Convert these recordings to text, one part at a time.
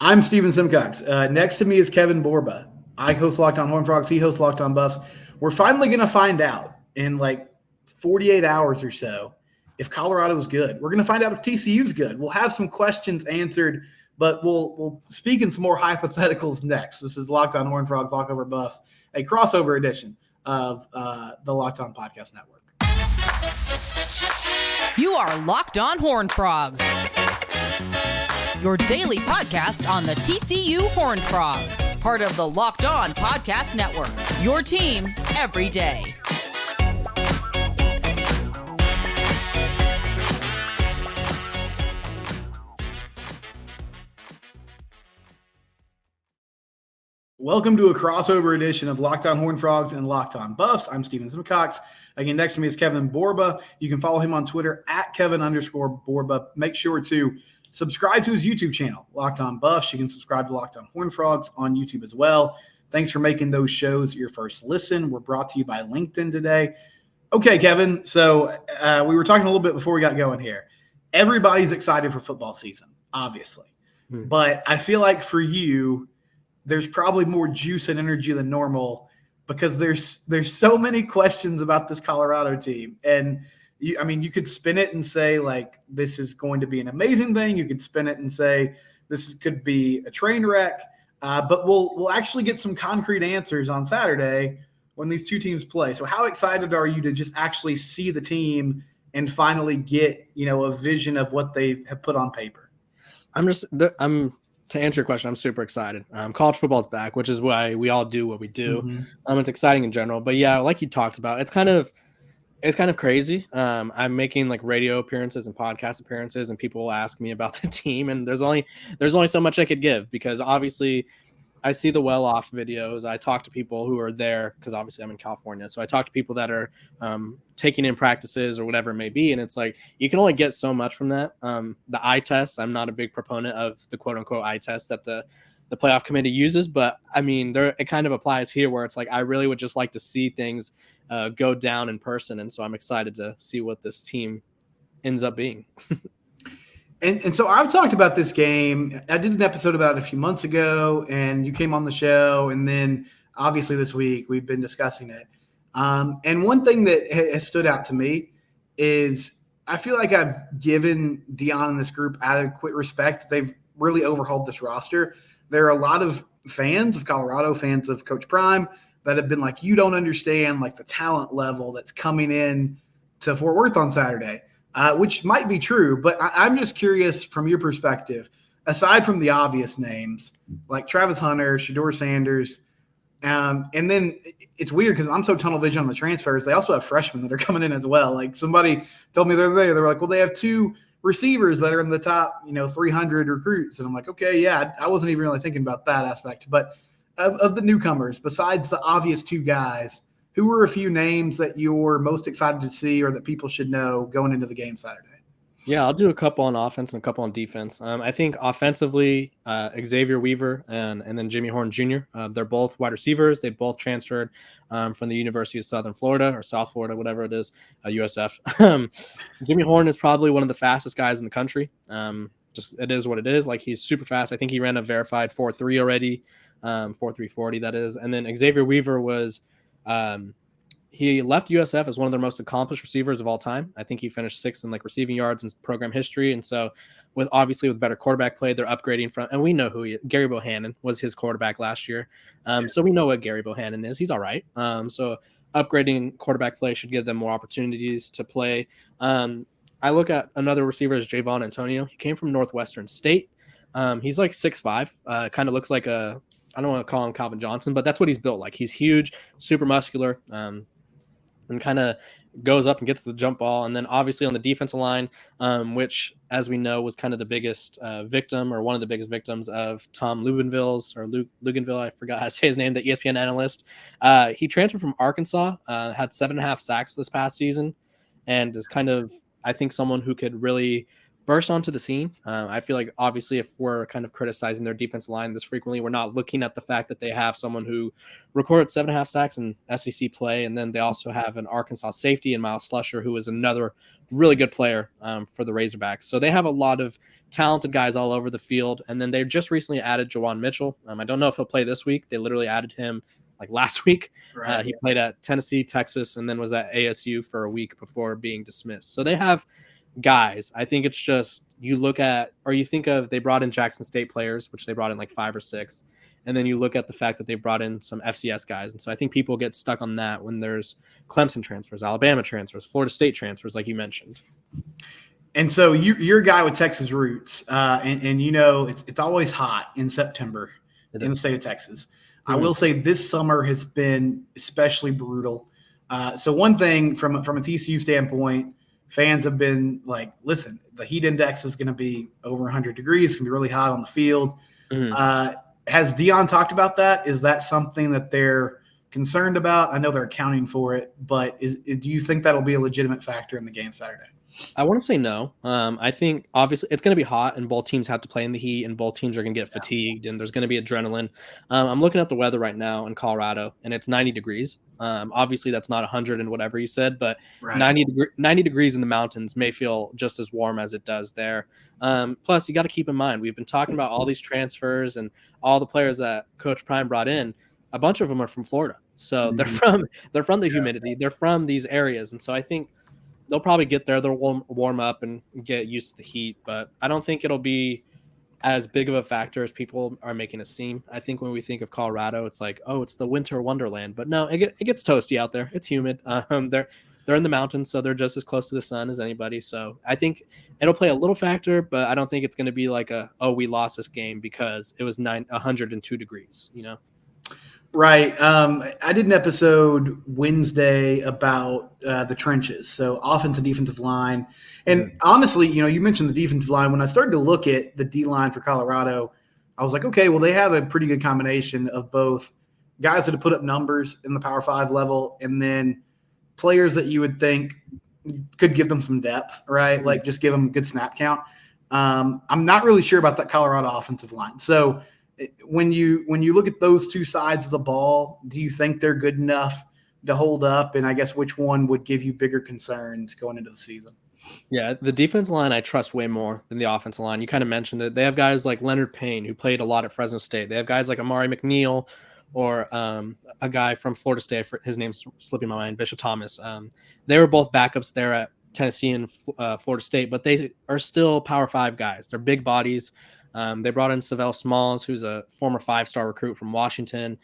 I'm Stephen Simcox. Next to me is Kevin Borba. I host Locked On Horned Frogs. He hosts Locked On Buffs. We're finally going to find out in like 48 hours or so if Colorado is good. We're going to find out if TCU is good. We'll have some questions answered, but we'll speak in some more hypotheticals next. This is Locked On Horned Frogs, Lock Over Buffs, a crossover edition of the Locked On Podcast Network. You are Locked On Horned Frogs, your daily podcast on the TCU Horned Frogs, part of the Locked On Podcast Network, your team every day. Welcome to a crossover edition of Locked On Horned Frogs and Locked On Buffs. I'm Stephen Simcox. Again, next to me is Kevin Borba. You can follow him on Twitter at Kevin_Borba. Make sure to subscribe to his YouTube channel, Locked On Buffs. You can subscribe to Locked On Horned Frogs on YouTube as well. Thanks for making those shows your first listen. We're brought to you by LinkedIn today. Okay, Kevin. So we were talking a little bit before we got going here. Everybody's excited for football season, obviously. But I feel like for you, there's probably more juice and energy than normal because there's so many questions about this Colorado team. And you could spin it and say like, this is going to be an amazing thing. You could spin it and say, could be a train wreck. But we'll actually get some concrete answers on Saturday when these two teams play. So how excited are you to just actually see the team and finally get, a vision of what they have put on paper? To answer your question, I'm super excited. College football is back, which is why we all do what we do. Mm-hmm. It's exciting in general, but yeah, like you talked about, it's kind of crazy. I'm making like radio appearances and podcast appearances, and people will ask me about the team, and there's only so much I could give because obviously I see the well-off videos. I talk to people who are there because obviously I'm in California. So I talk to people that are taking in practices or whatever it may be. And it's like, you can only get so much from that. The eye test, I'm not a big proponent of the quote unquote eye test that the playoff committee uses. But I mean, it kind of applies here where it's like, I really would just like to see things go down in person. And so I'm excited to see what this team ends up being. And so I've talked about this game. I did an episode about it a few months ago, and you came on the show. And then obviously this week we've been discussing it. And one thing that has stood out to me is I feel like I've given Deion and this group adequate respect. They've really overhauled this roster. There are a lot of fans of Colorado, fans of Coach Prime, that have been like, you don't understand like the talent level that's coming in to Fort Worth on Saturday. Which might be true, but I'm just curious from your perspective, aside from the obvious names like Travis Hunter, Shedeur Sanders, and then it's weird because I'm so tunnel vision on the transfers. They also have freshmen that are coming in as well. Like somebody told me the other day, they were like, well, they have two receivers that are in the top, 300 recruits. And I'm like, okay, yeah, I wasn't even really thinking about that aspect. But of the newcomers, besides the obvious two guys, who were a few names that you're most excited to see or that people should know going into the game Saturday? Yeah, I'll do a couple on offense and a couple on defense. I think offensively, Xavier Weaver and then Jimmy Horn Jr., they're both wide receivers. They both transferred from the University of Southern Florida or South Florida, whatever it is, USF. Jimmy Horn is probably one of the fastest guys in the country. Just it is what it is. Like, he's super fast. I think he ran a verified 4.3 already, 4.340 that is. And then Xavier Weaver was he left USF as one of their most accomplished receivers of all time. I think he finished sixth in like receiving yards in program history. And so with better quarterback play, they're upgrading from, and we know who he is. Gary Bohannon was his quarterback last year. So we know what Gary Bohannon is. He's all right. So upgrading quarterback play should give them more opportunities to play. I look at another receiver as Javon Antonio. He came from Northwestern State. He's like 6'5", kind of looks like I don't want to call him Calvin Johnson, but that's what he's built like. He's huge, super muscular, and kind of goes up and gets the jump ball. And then obviously on the defensive line, which, as we know, was kind of the biggest victim or one of the biggest victims of Tom Luganville, I forgot how to say his name, the ESPN analyst. He transferred from Arkansas, had 7.5 sacks this past season, and is kind of, I think, someone who could really burst onto the scene. I feel like obviously if we're kind of criticizing their defensive line this frequently, we're not looking at the fact that they have someone who recorded 7.5 sacks in SEC play, and then they also have an Arkansas safety in Miles Slusher, who is another really good player for the Razorbacks. So they have a lot of talented guys all over the field, and then they just recently added Jawan Mitchell. I don't know if he'll play this week. They literally added him like last week. Right. He played at Tennessee, Texas, and then was at ASU for a week before being dismissed. So they have guys. I think it's just you look at, or you think of, they brought in Jackson State players, which they brought in like 5 or 6, and then you look at the fact that they brought in some FCS guys. And so I think people get stuck on that when there's Clemson transfers, Alabama transfers, Florida State transfers, like you mentioned. And so you're a guy with Texas roots, and you know it's always hot in September in the state of Texas. Mm-hmm. I will say this summer has been especially brutal. So one thing from a TCU standpoint, fans have been like, listen, the heat index is going to be over 100 degrees. It's going to be really hot on the field. Mm-hmm. Has Deion talked about that? Is that something that they're concerned about? I know they're accounting for it, but do you think that'll be a legitimate factor in the game Saturday? I want to say no. I think obviously it's going to be hot and both teams have to play in the heat and both teams are going to get fatigued and there's going to be adrenaline. I'm looking at the weather right now in Colorado and it's 90 degrees. Obviously that's not 100 and whatever you said, but right. 90 degrees in the mountains may feel just as warm as it does there. Plus you got to keep in mind, we've been talking about all these transfers and all the players that Coach Prime brought in. A bunch of them are from Florida. So they're from the humidity. They're from these areas. And so I think they'll probably get there. They'll warm up and get used to the heat, but I don't think it'll be as big of a factor as people are making it seem. I think when we think of Colorado, it's like, oh, it's the winter wonderland. But no, it gets toasty out there. It's humid. They're in the mountains, so they're just as close to the sun as anybody. So I think it'll play a little factor, but I don't think it's going to be like we lost this game because it was 102 degrees, you know? Right. I did an episode Wednesday about the trenches, so offensive, defensive line. And honestly, you mentioned the defensive line. When I started to look at the D line for Colorado, I was like, okay, well, they have a pretty good combination of both guys that have put up numbers in the Power 5 level and then players that you would think could give them some depth, right? Like just give them a good snap count. I'm not really sure about that Colorado offensive line. So when you look at those two sides of the ball, do you think they're good enough to hold up? And I guess which one would give you bigger concerns going into the season? Yeah, the defense line I trust way more than the offensive line. You kind of mentioned it. They have guys like Leonard Payne, who played a lot at Fresno State. They have guys like Amari McNeil or a guy from Florida State. His name's slipping my mind, Bishop Thomas. They were both backups there at Tennessee and Florida State, but they are still Power 5 guys. They're big bodies. They brought in Savell Smalls, who's a former 5-star recruit from Washington.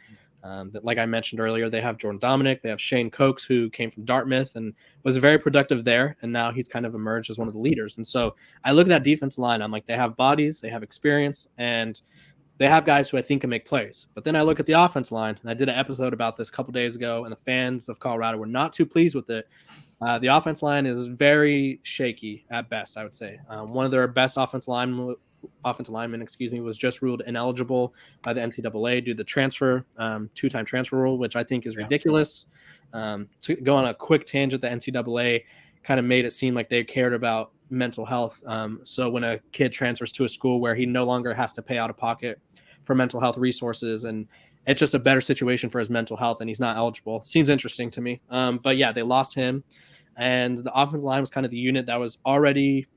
Like I mentioned earlier, they have Jordan Dominic. They have Shane Cokes, who came from Dartmouth and was very productive there. And now he's kind of emerged as one of the leaders. And so I look at that defense line. I'm like, they have bodies, they have experience, and they have guys who I think can make plays. But then I look at the offense line, and I did an episode about this a couple days ago, and the fans of Colorado were not too pleased with it. The offense line is very shaky at best, I would say. One of their best offensive linemen, was just ruled ineligible by the NCAA due to the transfer, 2-time transfer rule, which I think is ridiculous. To go on a quick tangent, the NCAA kind of made it seem like they cared about mental health. So when a kid transfers to a school where he no longer has to pay out of pocket for mental health resources, and it's just a better situation for his mental health, and he's not eligible. Seems interesting to me. But yeah, they lost him, and the offensive line was kind of the unit that was already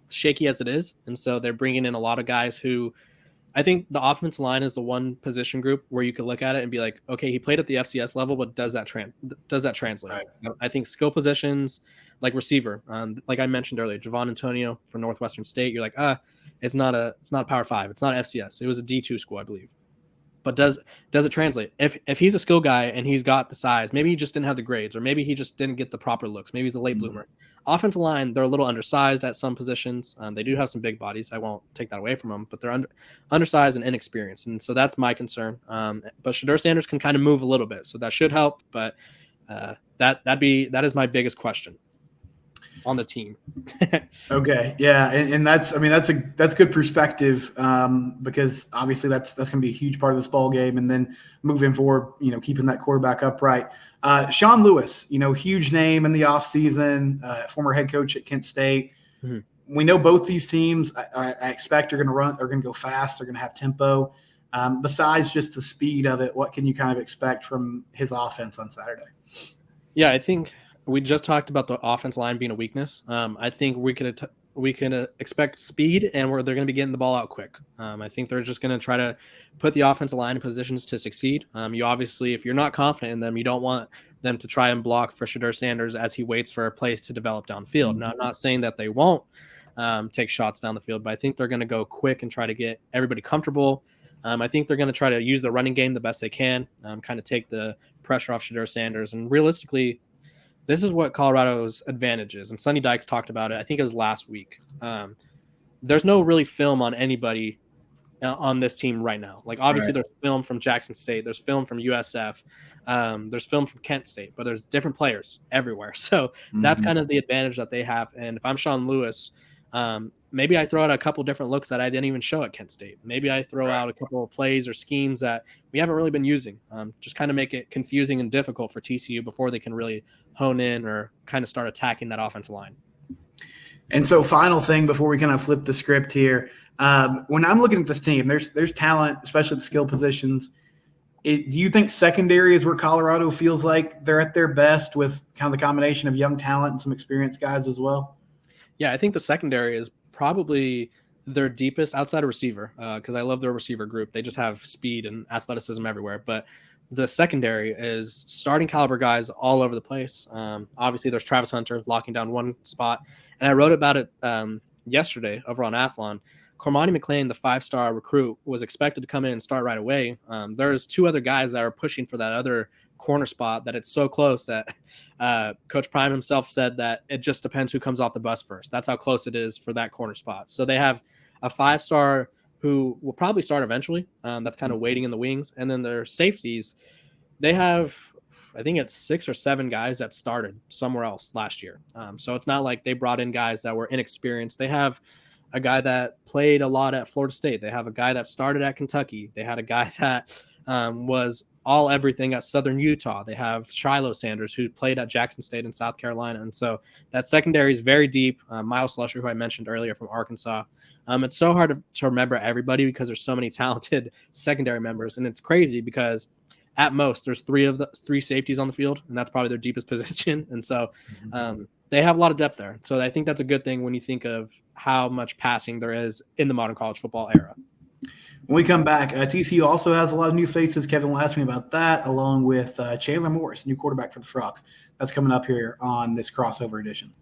shaky as it is, and so they're bringing in a lot of guys who I think the offensive line is the one position group where you could look at it and be like, okay, he played at the FCS level, but does that translate? Right. I think skill positions like receiver, like I mentioned earlier, Javon Antonio from Northwestern State, you're like, it's not a Power 5, it's not FCS, it was a D2 school, I believe. But does it translate? If he's a skill guy and he's got the size, maybe he just didn't have the grades, or maybe he just didn't get the proper looks. Maybe he's a late bloomer. Offensive line, they're a little undersized at some positions. They do have some big bodies. I won't take that away from them, but they're undersized and inexperienced. And so that's my concern. But Shedeur Sanders can kind of move a little bit, so that should help. But that is my biggest question on the team. Okay. Yeah. And that's good perspective, because obviously that's going to be a huge part of this ball game. And then moving forward, keeping that quarterback upright. Sean Lewis, huge name in the offseason, former head coach at Kent State. Mm-hmm. we know both these teams, I expect are going to run, are going to go fast, they're going to have tempo. Besides just the speed of it, what can you kind of expect from his offense on Saturday? Yeah, I think we just talked about the offense line being a weakness. I think we can expect speed, and they're going to be getting the ball out quick. I think they're just going to try to put the offensive line in positions to succeed. You obviously, if you're not confident in them, you don't want them to try and block for Shedeur Sanders as he waits for a place to develop downfield. Mm-hmm. Now, I'm not saying that they won't take shots down the field, but I think they're going to go quick and try to get everybody comfortable. I think they're going to try to use the running game the best they can, kind of take the pressure off Shedeur Sanders. And realistically, this is what Colorado's advantage is. And Sonny Dykes talked about it. I think it was last week. There's no really film on anybody on this team right now. Like, obviously, There's film from Jackson State. There's film from USF. There's film from Kent State. But there's different players everywhere. So that's kind of the advantage that they have. And if I'm Sean Lewis, maybe I throw out a couple different looks that I didn't even show at Kent State. Maybe I throw out a couple of plays or schemes that we haven't really been using. Just kind of make it confusing and difficult for TCU before they can really hone in or kind of start attacking that offensive line. And so, final thing before we kind of flip the script here, when I'm looking at this team, there's talent, especially the skill positions. Do you think secondary is where Colorado feels like they're at their best with kind of the combination of young talent and some experienced guys as well? Yeah, I think the secondary is probably their deepest outside of receiver, because I love their receiver group. They just have speed and athleticism everywhere. But the secondary is starting caliber guys all over the place. Obviously, there's Travis Hunter locking down one spot. And I wrote about it yesterday over on Athlon. Cormani McClain, the 5-star recruit, was expected to come in and start right away. There's two other guys that are pushing for that other corner spot that it's so close that Coach Prime himself said that it just depends who comes off the bus first. That's how close it is for that corner spot. So they have a 5-star who will probably start eventually. That's kind of waiting in the wings. And then their safeties, they have, I think it's 6 or 7 guys that started somewhere else last year. So it's not like they brought in guys that were inexperienced. They have a guy that played a lot at Florida State. They have a guy that started at Kentucky. They had a guy that was all everything at Southern Utah. They have Shiloh Sanders, who played at Jackson State in South Carolina. And so that secondary is very deep. Miles Slusher, who I mentioned earlier from Arkansas. It's so hard to remember everybody because there's so many talented secondary members. And it's crazy because at most there's 3 safeties on the field, and that's probably their deepest position. And so they have a lot of depth there. So I think that's a good thing when you think of how much passing there is in the modern college football era. When we come back, TCU also has a lot of new faces. Kevin will ask me about that, along with Chandler Morris, new quarterback for the Frogs. That's coming up here on this crossover edition.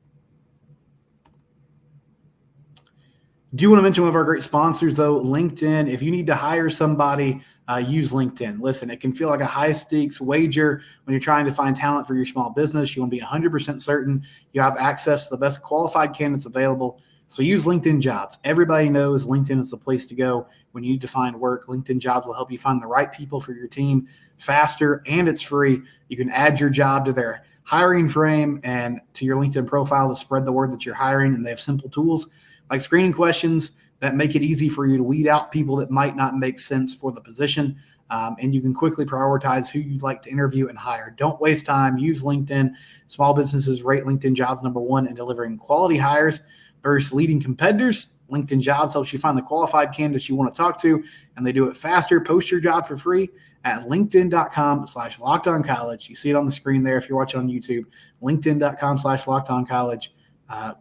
Do you want to mention one of our great sponsors, though? LinkedIn. If you need to hire somebody, use LinkedIn. Listen, it can feel like a high-stakes wager when you're trying to find talent for your small business. You want to be 100% certain you have access to the best qualified candidates available. So use LinkedIn Jobs. Everybody knows LinkedIn is the place to go when you need to find work. LinkedIn Jobs will help you find the right people for your team faster, and it's free. You can add your job to their hiring frame and to your LinkedIn profile to spread the word that you're hiring, and they have simple tools like screening questions that make it easy for you to weed out people that might not make sense for the position. And you can quickly prioritize who you'd like to interview and hire. Don't waste time. Use LinkedIn. Small businesses rate LinkedIn Jobs #1 in delivering quality hires versus leading competitors. LinkedIn Jobs helps you find the qualified candidates you want to talk to, and they do it faster. Post your job for free at linkedin.com/lockedoncollege. You see it on the screen there if you're watching on YouTube. linkedin.com/lockedoncollege.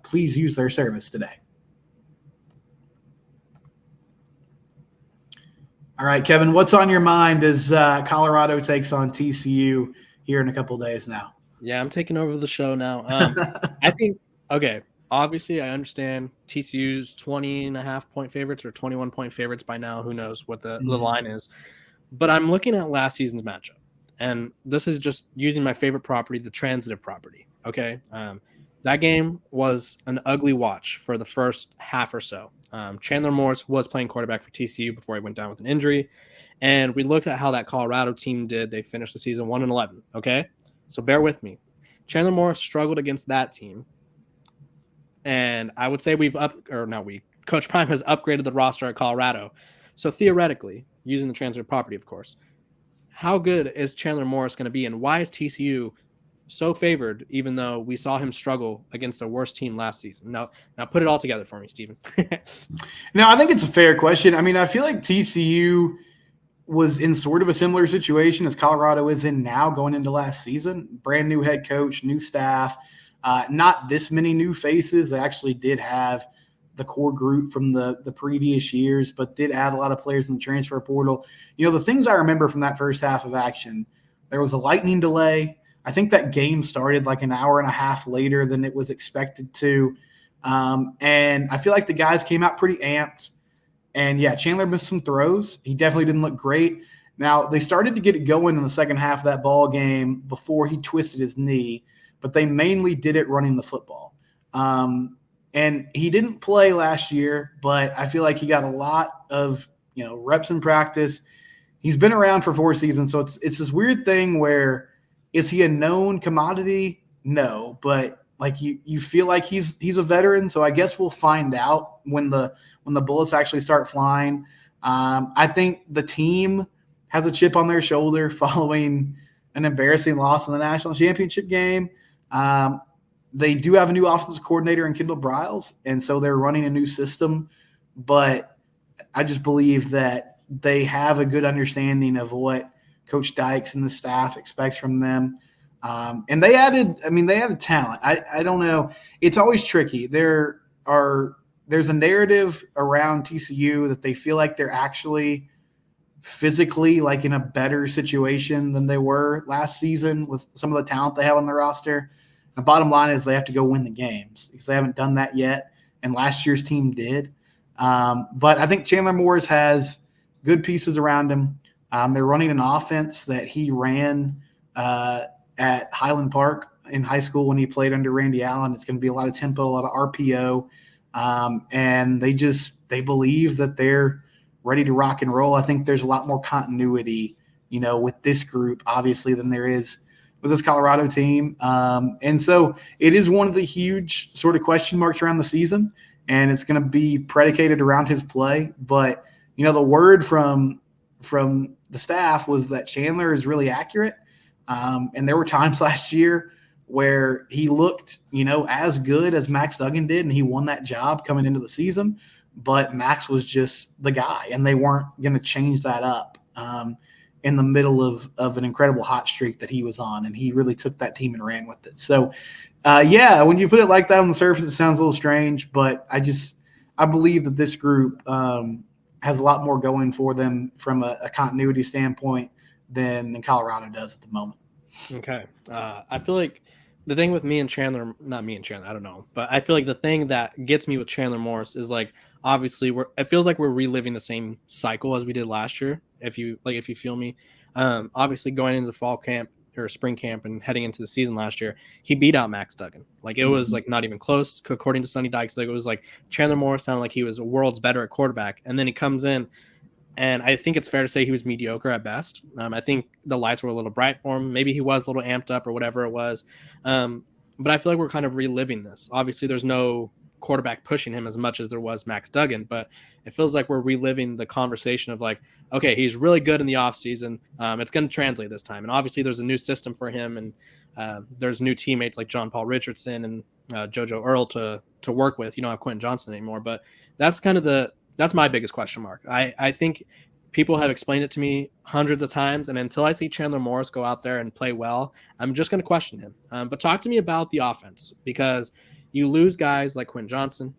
Please use their service today. All right, Kevin, what's on your mind as Colorado takes on TCU here in a couple of days now? Yeah, I'm taking over the show now. I think, okay, obviously I understand TCU's 20.5-point favorites or 21-point favorites by now. Who knows what the line is. But I'm looking at last season's matchup. And this is just using my favorite property, the transitive property, okay? That game was an ugly watch for the first half or so. Chandler Morris was playing quarterback for TCU before he went down with an injury. And we looked at how that Colorado team did. They finished the season 1-11, okay? So bear with me. Chandler Morris struggled against that team. And I would say Coach Prime has upgraded the roster at Colorado. So theoretically, using the transitive property, of course, how good is Chandler Morris going to be, and why is TCU so favored, even though we saw him struggle against a worse team last season? Now put it all together for me, Stephen. No, I think it's a fair question. I mean, I feel like TCU was in sort of a similar situation as Colorado is in now going into last season. Brand new head coach, new staff, not this many new faces. They actually did have the core group from the previous years, but did add a lot of players in the transfer portal. You know, the things I remember from that first half of action, there was a lightning delay. I think that game started like an hour and a half later than it was expected to. And I feel like the guys came out pretty amped. And, yeah, Chandler missed some throws. He definitely didn't look great. Now, they started to get it going in the second half of that ball game before he twisted his knee, but they mainly did it running the football. And he didn't play last year, but I feel like he got a lot of, reps in practice. He's been around for 4 seasons, so it's this weird thing where is he a known commodity? No, but like you feel like he's a veteran, so I guess we'll find out when the bullets actually start flying. I think the team has a chip on their shoulder following an embarrassing loss in the national championship game. They do have a new offensive coordinator in Kendall Briles, and so they're running a new system. But I just believe that they have a good understanding of what Coach Dykes and the staff expects from them. And they added talent. I don't know. It's always tricky. There's a narrative around TCU that they feel like they're actually physically like in a better situation than they were last season with some of the talent they have on their roster. The bottom line is they have to go win the games because they haven't done that yet, and last year's team did. But I think Chandler Morris has good pieces around him. They're running an offense that he ran at Highland Park in high school when he played under Randy Allen. It's going to be a lot of tempo, a lot of RPO, and they believe that they're ready to rock and roll. I think there's a lot more continuity, with this group, obviously, than there is with this Colorado team. And so it is one of the huge sort of question marks around the season, and it's going to be predicated around his play. But, the word from the staff was that Chandler is really accurate. And there were times last year where he looked, as good as Max Duggan did, and he won that job coming into the season. But Max was just the guy, and they weren't going to change that up in the middle of an incredible hot streak that he was on, and he really took that team and ran with it. So, when you put it like that on the surface, it sounds a little strange, but I believe that this group has a lot more going for them from a continuity standpoint than Colorado does at the moment. Okay. I feel like the thing with me and Chandler, not me and Chandler, I don't know, but I feel like the thing that gets me with Chandler Morris is like, obviously it feels like we're reliving the same cycle as we did last year. If you feel me, obviously going into fall camp or spring camp and heading into the season last year, he beat out Max Duggan. Like it was like not even close according to Sonny Dykes. Like it was like Chandler Morris sounded like he was a world's better at quarterback. And then he comes in, and I think it's fair to say he was mediocre at best. I think the lights were a little bright for him. Maybe he was a little amped up or whatever it was. But I feel like we're kind of reliving this. Obviously, there's no quarterback pushing him as much as there was Max Duggan, but it feels like we're reliving the conversation of like, okay, he's really good in the offseason. It's going to translate this time. And obviously, there's a new system for him, and there's new teammates like John Paul Richardson and JoJo Earl to work with. You don't have Quentin Johnson anymore, but that's kind of that's my biggest question mark. I think people have explained it to me hundreds of times, and until I see Chandler Morris go out there and play well, I'm just going to question him. But talk to me about the offense, because you lose guys like Quentin Johnson.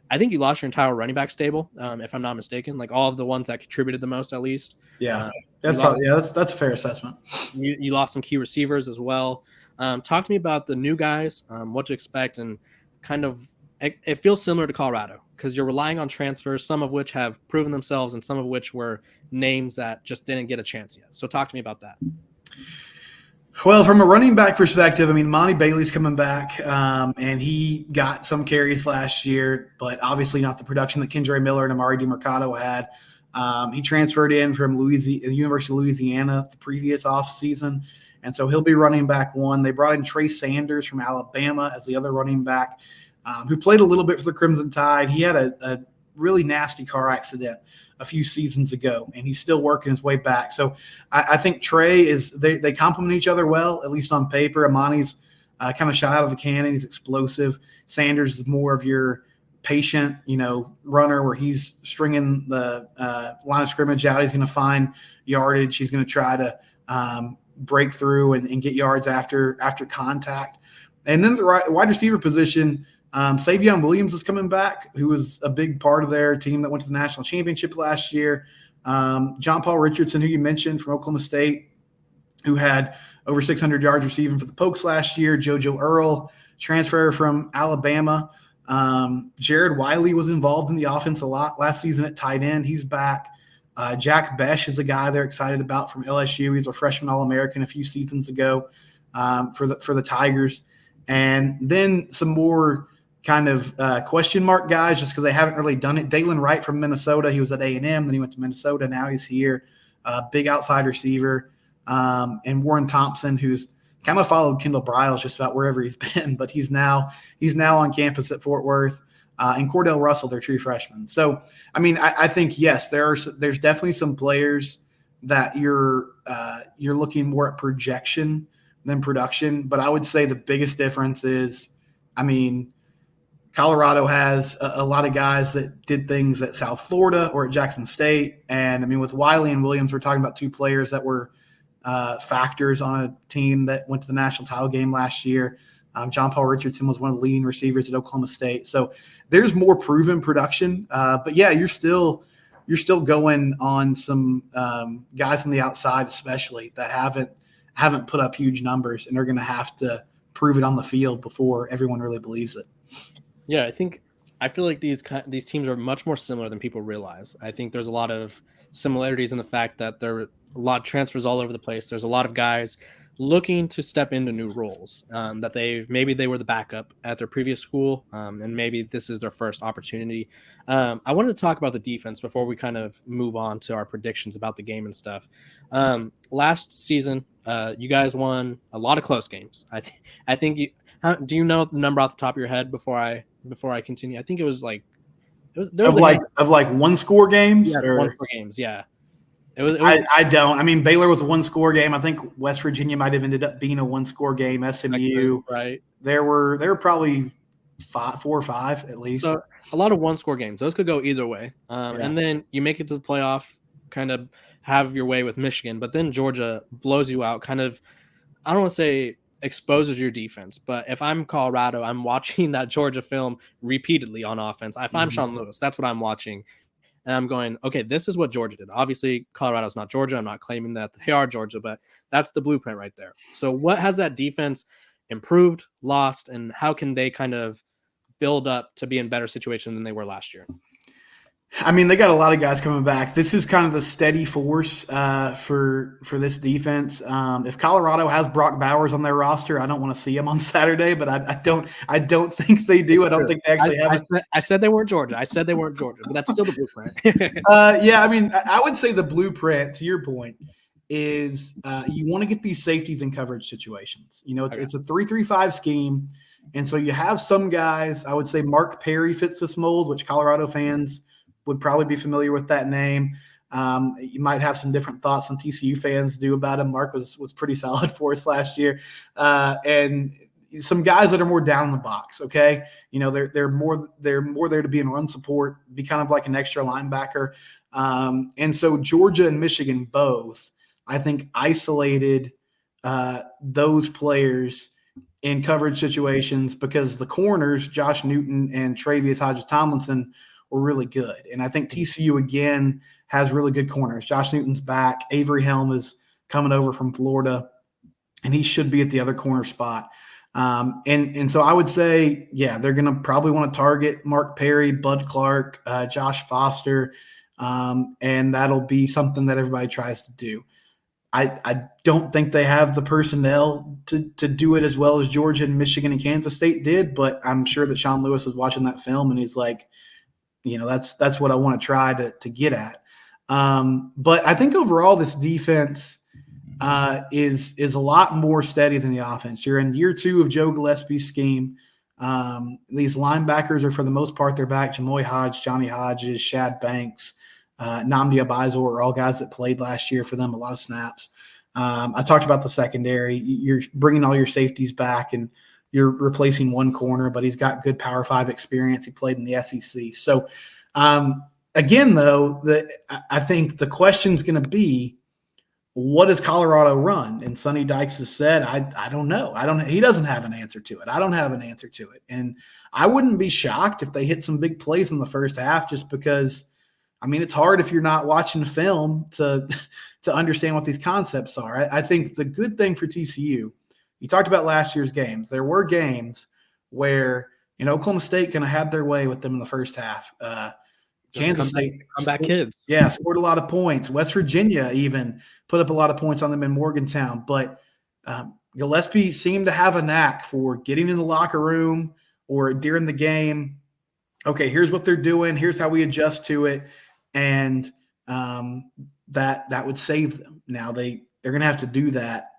I think you lost your entire running back stable, if I'm not mistaken, like all of the ones that contributed the most, at least. Yeah, that's a fair assessment. You lost some key receivers as well. Talk to me about the new guys, what to expect, and kind of it feels similar to Colorado because you're relying on transfers, some of which have proven themselves and some of which were names that just didn't get a chance yet. So talk to me about that. Well, from a running back perspective, I mean, Monty Bailey's coming back, and he got some carries last year, but obviously not the production that Kendre Miller and Amari DiMercado had. He transferred in from the University of Louisiana the previous offseason, and so he'll be running back one. They brought in Trey Sanders from Alabama as the other running back, who played a little bit for the Crimson Tide. He had a really nasty car accident a few seasons ago, and he's still working his way back. So I think Trey they complement each other well, at least on paper. Amani's kind of shot out of a cannon. He's explosive. Sanders is more of your patient, runner where he's stringing the line of scrimmage out. He's going to find yardage. He's going to try to break through and get yards after contact. And then the wide receiver position, Savion Williams is coming back, who was a big part of their team that went to the national championship last year. John Paul Richardson, who you mentioned from Oklahoma State, who had over 600 yards receiving for the Pokes last year. JoJo Earl, transfer from Alabama. Jared Wiley was involved in the offense a lot last season at tight end. He's back. Jack Besh is a guy they're excited about from LSU. He's a freshman All-American a few seasons ago for the Tigers. And then some more kind of question mark guys just because they haven't really done it. Dalen Wright from Minnesota. He was at A&M, then he went to Minnesota. Now he's here. Big outside receiver. And Warren Thompson, who's kind of followed Kendall Briles just about wherever he's been, but he's now on campus at Fort Worth. And Cordell Russell, their true freshman. So, I mean, I think, yes, there's definitely some players that you're looking more at projection than production. But I would say the biggest difference is, I mean, Colorado has a lot of guys that did things at South Florida or at Jackson State. And, I mean, with Wiley and Williams, we're talking about two players that were factors on a team that went to the national title game last year. John Paul Richardson was one of the leading receivers at Oklahoma State. So there's more proven production. But, yeah, you're still going on some guys on the outside especially that haven't put up huge numbers and are going to have to prove it on the field before everyone really believes it. Yeah, I feel like these teams are much more similar than people realize. I think there's a lot of similarities in the fact that there are a lot of transfers all over the place. There's a lot of guys looking to step into new roles that maybe they were the backup at their previous school, and maybe this is their first opportunity. I wanted to talk about the defense before we kind of move on to our predictions about the game and stuff. Last season, you guys won a lot of close games. I think do you know the number off the top of your head before I continue? I think it was like one score games. Yeah, or? 1 score games. Yeah. It was I don't. I mean, Baylor was a one-score game. I think West Virginia might have ended up being a one-score game. SMU, right? There were probably 4 or 5 at least. So a lot of one-score games. Those could go either way. And then you make it to the playoff, kind of have your way with Michigan, but then Georgia blows you out. Kind of, I don't want to say exposes your defense, but if I'm Colorado, I'm watching that Georgia film repeatedly on offense. If I'm Sean Lewis, that's what I'm watching. And I'm going, okay, this is what Georgia did. Obviously, Colorado's not Georgia. I'm not claiming that they are Georgia, but that's the blueprint right there. So what has that defense improved, lost, and how can they kind of build up to be in better situation than they were last year? I mean, they got a lot of guys coming back. This is kind of the steady force for this defense. If Colorado has Brock Bowers on their roster, I don't want to see him on Saturday, but I don't think they do. I don't think they actually have. I said they weren't Georgia. But that's still the blueprint. Yeah, I mean, I would say the blueprint, to your point, is you want to get these safeties in coverage situations. It's a 3-3-5 scheme, and so you have some guys. I would say Mark Perry fits this mold, which Colorado fans would probably be familiar with that name. You might have some different thoughts than TCU fans do about him. Mark was pretty solid for us last year. And some guys that are more down in the box, okay? They're more there to be in run support, be kind of like an extra linebacker. And so Georgia and Michigan both, I think, isolated those players in coverage situations because the corners, Josh Newton and Travius Hodges-Tomlinson, were really good. And I think TCU, again, has really good corners. Josh Newton's back. Avery Helm is coming over from Florida, and he should be at the other corner spot. And so I would say, yeah, they're going to probably want to target Mark Perry, Bud Clark, Josh Foster, and that'll be something that everybody tries to do. I don't think they have the personnel to do it as well as Georgia and Michigan and Kansas State did, but I'm sure that Sean Lewis is watching that film, and he's like, that's what I want to try to get at. But I think overall this defense is a lot more steady than the offense. You're in year 2 of Joe Gillespie's scheme. These linebackers are, for the most part, they're back. Jamoy Hodge, Johnny Hodges, Shad Banks, Nnamdi Abizor are all guys that played last year for them, a lot of snaps. I talked about the secondary. You're bringing all your safeties back, and you're replacing one corner, but he's got good Power 5 experience. He played in the SEC. So, again, though, I think the question's going to be, what does Colorado run? And Sonny Dykes has said, I don't know. He doesn't have an answer to it. I don't have an answer to it. And I wouldn't be shocked if they hit some big plays in the first half, just because, I mean, it's hard if you're not watching film to understand what these concepts are. I think the good thing for TCU, you talked about last year's games. There were games where, Oklahoma State kind of had their way with them in the first half. Kansas State, comeback kids. Yeah, scored a lot of points. West Virginia even put up a lot of points on them in Morgantown. But Gillespie seemed to have a knack for getting in the locker room or during the game. Okay, here's what they're doing. Here's how we adjust to it. And that would save them. Now they're going to have to do that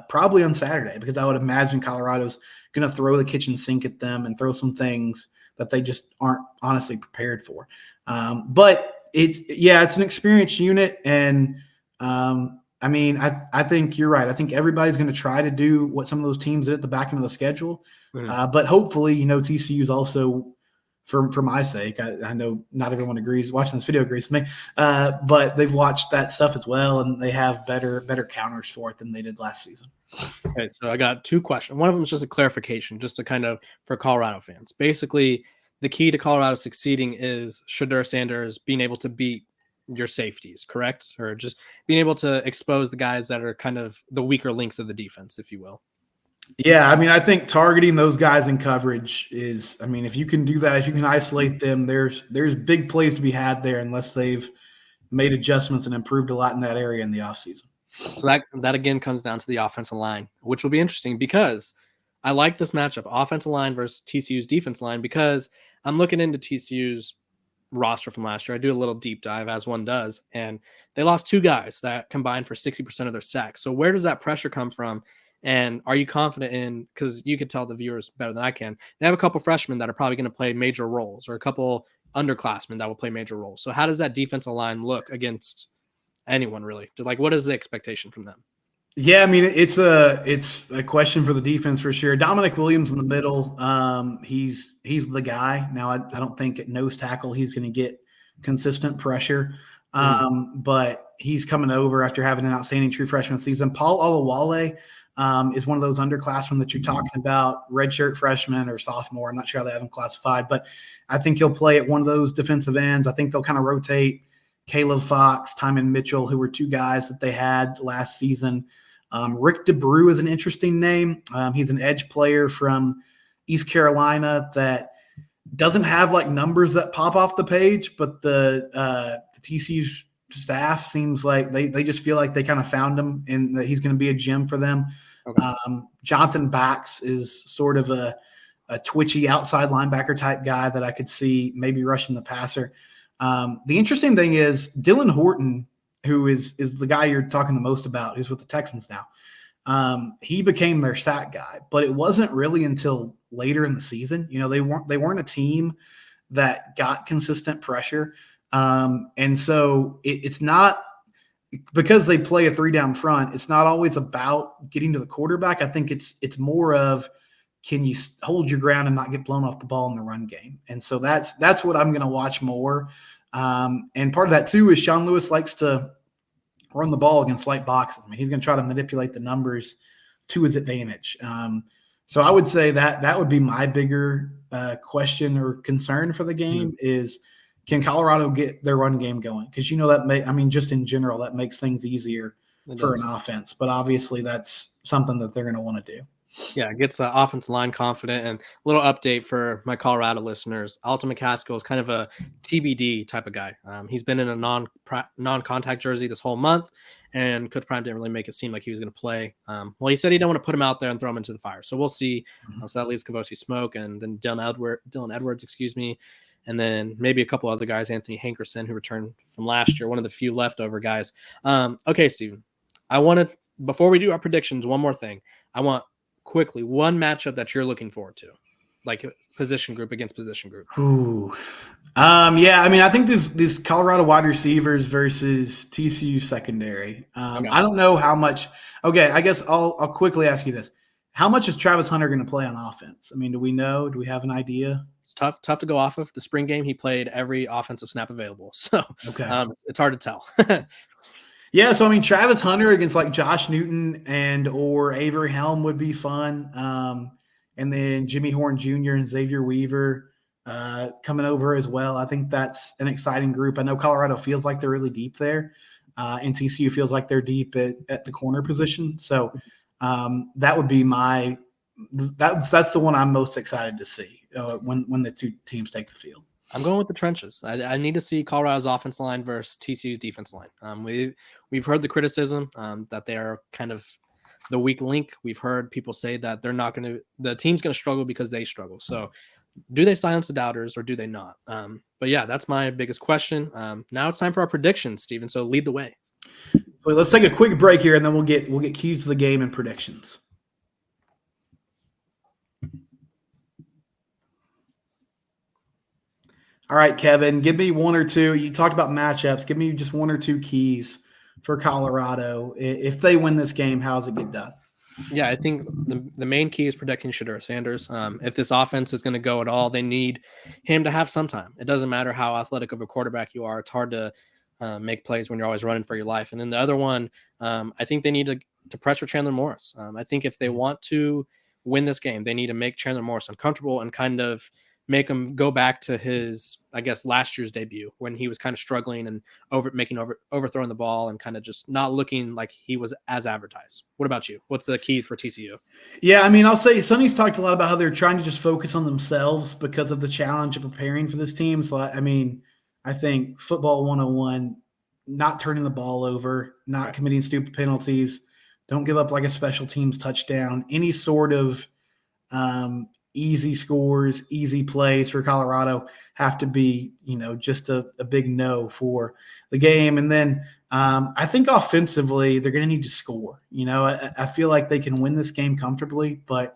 probably on Saturday, because I would imagine Colorado's going to throw the kitchen sink at them and throw some things that they just aren't honestly prepared for. But it's an experienced unit. And I think you're right. I think everybody's going to try to do what some of those teams did at the back end of the schedule. Mm-hmm. But hopefully, TCU is also, for my sake, I know not everyone agrees, watching this video agrees with me, but they've watched that stuff as well, and they have better counters for it than they did last season. Okay, so I got two questions. One of them is just a clarification, just to kind of, for Colorado fans. Basically, the key to Colorado succeeding is Shedeur Sanders being able to beat your safeties, correct? Or just being able to expose the guys that are kind of the weaker links of the defense, if you will. Yeah, I think targeting those guys in coverage is, if you can do that, if you can isolate them, there's big plays to be had there, unless they've made adjustments and improved a lot in that area in the offseason. So that again comes down to the offensive line, which will be interesting, because I like this matchup, offensive line versus TCU's defense line, because I'm looking into TCU's roster from last year. I do a little deep dive, as one does, and they lost two guys that combined for 60% of their sacks. So where does that pressure come from? And are you confident in, because you could tell the viewers better than I can, they have a couple freshmen that are probably going to play major roles, or a couple underclassmen that will play major roles. So how does that defensive line look against anyone, really? Like, what is the expectation from them? Yeah, it's a question for the defense for sure. Dominic Williams in the middle, he's the guy. Now, I don't think at nose tackle he's going to get consistent pressure, but he's coming over after having an outstanding true freshman season. Paul Olawale is one of those underclassmen that you're talking about, redshirt freshman or sophomore. I'm not sure how they have him classified, but I think he'll play at one of those defensive ends. I think they'll kind of rotate Caleb Fox, Timon Mitchell, who were two guys that they had last season. Rick DeBrew is an interesting name. He's an edge player from East Carolina that doesn't have like numbers that pop off the page, but the TCU staff seems like they just feel like they kind of found him and that he's going to be a gem for them. Okay. Jonathan Bax is sort of a twitchy outside linebacker type guy that I could see maybe rushing the passer. The interesting thing is Dylan Horton, who is the guy you're talking the most about, who's with the Texans now. He became their sack guy, but it wasn't really until later in the season. They weren't a team that got consistent pressure. And so it's not, because they play a 3-down front, it's not always about getting to the quarterback. I think it's more of, can you hold your ground and not get blown off the ball in the run game? And so that's what I'm going to watch more. And part of that too is Sean Lewis likes to run the ball against light boxes. He's going to try to manipulate the numbers to his advantage. So I would say that would be my bigger question or concern for the game is, can Colorado get their run game going? Because that just in general, that makes things easier for an offense. But obviously that's something that they're going to want to do. Yeah, it gets the offensive line confident. And a little update for my Colorado listeners. Alton McCaskill is kind of a TBD type of guy. He's been in a non-contact jersey this whole month, and Coach Prime didn't really make it seem like he was going to play. Well, he said he didn't want to put him out there and throw him into the fire. So we'll see. So that leaves Kavosi Smoke and then Dylan Edwards, and then maybe a couple other guys, Anthony Hankerson, who returned from last year, one of the few leftover guys. Okay, Stephen, before we do our predictions, one more thing. I want quickly one matchup that you're looking forward to. like position group against position group. Ooh. Yeah, I mean, I think these Colorado wide receivers versus TCU secondary. Okay. I don't know how much. Okay, I guess I'll quickly ask you this: how much is Travis Hunter going to play on offense? I mean, do we know? Do we have an idea? It's tough to go off of. The spring game, he played every offensive snap available, so Okay. It's hard to tell. Yeah, so I mean, Travis Hunter against like Josh Newton and or Avery Helm would be fun. And then Jimmy Horn Jr. and Xavier Weaver coming over as well. I think that's an exciting group. I know Colorado feels like they're really deep there, and TCU feels like they're deep at the corner position. So that would be that's the one I'm most excited to see when the two teams take the field. I'm going with the trenches. I need to see Colorado's offense line versus TCU's defense line. We've heard the criticism that they are kind of the weak link. We've heard people say that the team's going to struggle because they struggle. So do they silence the doubters or do they not? But yeah, that's my biggest question. Now it's time for our predictions, Stephen. So lead the way. So let's take a quick break here and then we'll get keys to the game and predictions. All right, Kevin, give me one or two. You talked about matchups. Give me just one or two keys for Colorado. If they win this game, how does it get done? Yeah, I think the main key is protecting Shedeur Sanders. If this offense is going to go at all, they need him to have some time. It doesn't matter how athletic of a quarterback you are. It's hard to make plays when you're always running for your life. And then the other one, I think they need to pressure Chandler Morris. I think if they want to win this game, they need to make Chandler Morris uncomfortable and kind of make him go back to his, I guess, last year's debut when he was kind of struggling and overthrowing the ball and kind of just not looking like he was as advertised. What about you? What's the key for TCU? Yeah, I mean, I'll say Sonny's talked a lot about how they're trying to just focus on themselves because of the challenge of preparing for this team. So, I mean, I think football 101, not turning the ball over, not committing stupid penalties, don't give up like a special teams touchdown, any sort of easy scores, easy plays for Colorado have to be, just a big no for the game. And then I think offensively, they're going to need to score. I feel like they can win this game comfortably, but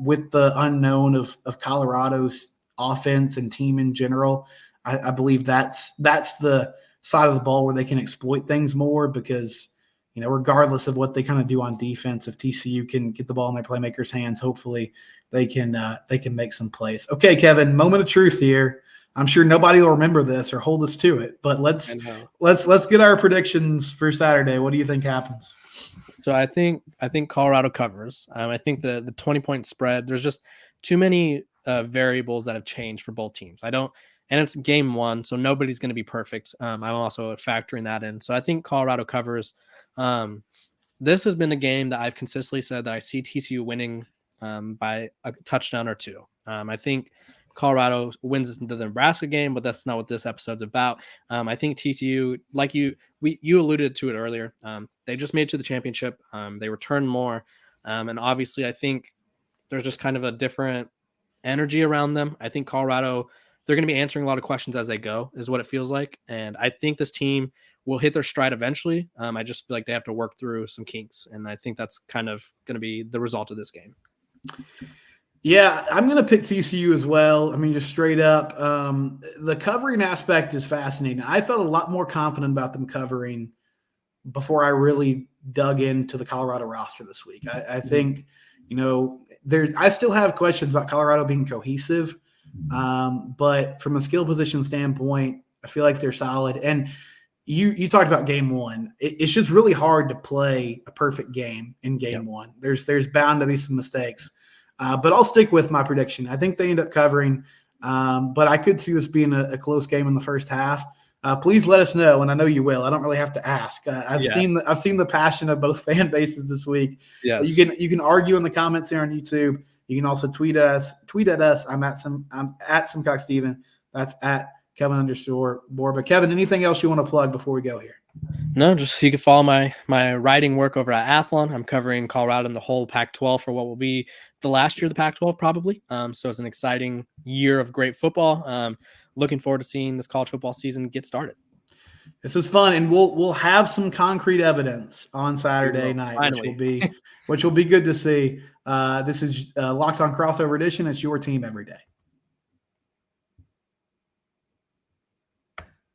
with the unknown of Colorado's offense and team in general, I believe that's the side of the ball where they can exploit things more because regardless of what they kind of do on defense, if TCU can get the ball in their playmakers' hands, hopefully they can make some plays. Okay, Kevin, moment of truth here. I'm sure nobody will remember this or hold us to it, but let's get our predictions for Saturday. What do you think happens? So I think Colorado covers. I think the 20-point spread. There's just too many variables that have changed for both teams. And it's game one, so nobody's going to be perfect. I'm also factoring that in. So I think Colorado covers. This has been a game that I've consistently said that I see TCU winning by a touchdown or two. I think Colorado wins the Nebraska game, but that's not what this episode's about. I think TCU, like you alluded to it earlier, they just made it to the championship. They returned more. And obviously I think there's just kind of a different energy around them. I think Colorado, they're going to be answering a lot of questions as they go, is what it feels like. And I think this team will hit their stride eventually. I just feel like they have to work through some kinks. And I think that's kind of going to be the result of this game. Yeah, I'm going to pick TCU as well. I mean, just straight up. The covering aspect is fascinating. I felt a lot more confident about them covering before I really dug into the Colorado roster this week. I think, I still have questions about Colorado being cohesive. But from a skill position standpoint, I feel like they're solid. And you talked about game one. It's just really hard to play a perfect game in game one. There's bound to be some mistakes. But I'll stick with my prediction. I think they end up covering, but I could see this being a close game in the first half. Please let us know, and I know you will. I don't really have to ask. I've seen the passion of both fan bases this week. Yes. You can argue in the comments here on YouTube. You can also tweet at us. I'm at Simcox Stephen. That's at Kevin_Borba. Kevin, anything else you want to plug before we go here? No, just you can follow my writing work over at Athlon. I'm covering Colorado and the whole Pac-12 for what will be the last year of the Pac-12 probably. So it's an exciting year of great football. Looking forward to seeing this college football season get started. This is fun, and we'll have some concrete evidence on Saturday night, which will be good to see. This is Locked On Crossover Edition. It's your team every day.